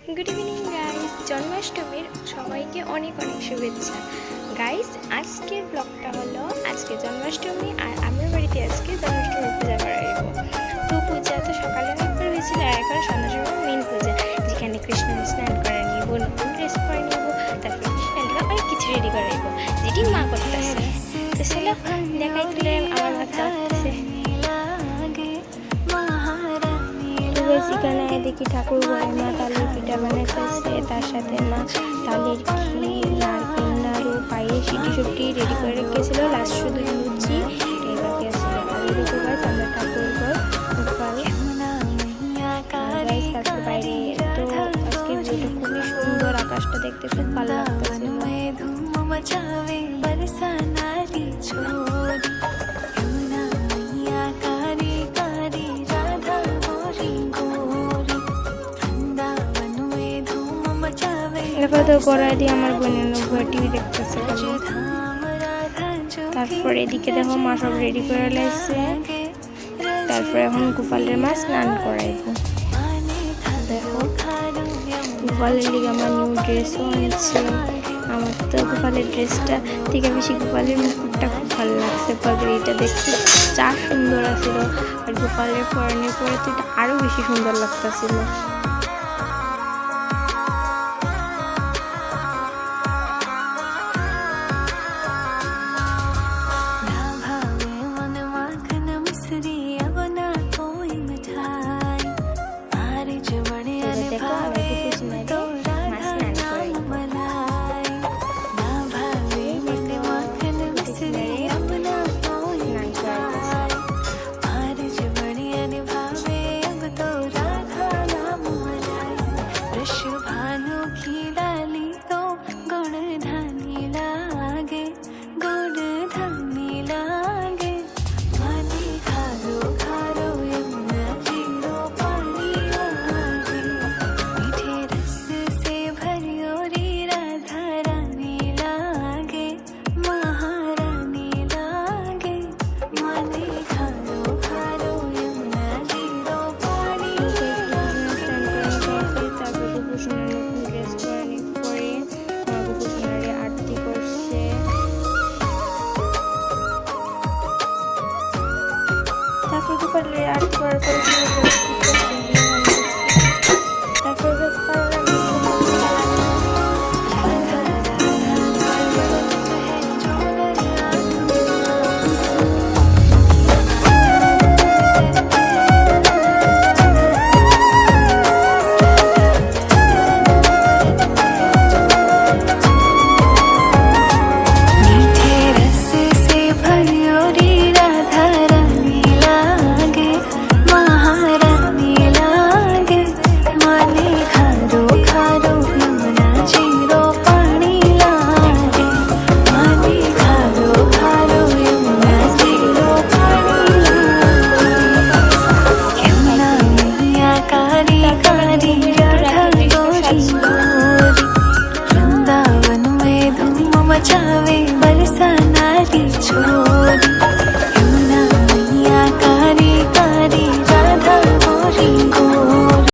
Good evening guys, জন্মাষ্টমীর সবাইকে অনেক অনেক শুভেচ্ছা। গাইস, আজকের ব্লগটা হলো আজকে জন্মাষ্টমী, আর আমার বাড়িতে আজকে জন্মাষ্টমী পূজা করা হইব। তো পূজা তো সকালে একবার হয়েছিল, আর এখন সন্ধ্যা সময় মেন পূজা, যেখানে কৃষ্ণ স্নান করে নিব, নতুন ড্রেস পরে নিব, তারপরে কৃষ্ণকে অনেক কিছু রেডি করাইব, যেটি মা করতেছে। তো চলো দেখাই তুলে আমার বাচ্চা হচ্ছে। এখানে দেখি ঠাকুর ঘরে মা তালের পিঠা বানাইতেছে, তার সাথে মা তালের ক্ষীর, নারকেল নাড়ু, পায়েস, ইটি রেডি করে রেখেছিল। লাস্ট শুধু লুচি এটাই বাকি আছে। আর এদিকে গাইস আমরা ঠাকুর ঘর তারপর বাইরে তো আজকের ভিউটা খুবই সুন্দর, আকাশটা দেখতে খুব ভালো লাগতেছিল। এরপর তো গড়াই দিয়ে আমার বোনের নৌকা টিভি দেখতেছে। তারপর এদিকে দেখো মা সব রেডি করে লাইছে। তারপরে এখন গোপালের মা স্নান করাইব। দেখো গোপালের লিগে আমার নিউ ড্রেসও আনছে। আমার তো গোপালের ড্রেসটা থেকে বেশি গোপালের মুকুটটা খুব ভালো লাগছে। পাগড়িটা দেখতে যা সুন্দর আছিল, আর গোপালের পরনের পরে তো এটা আরো বেশি সুন্দর লাগতেছিল।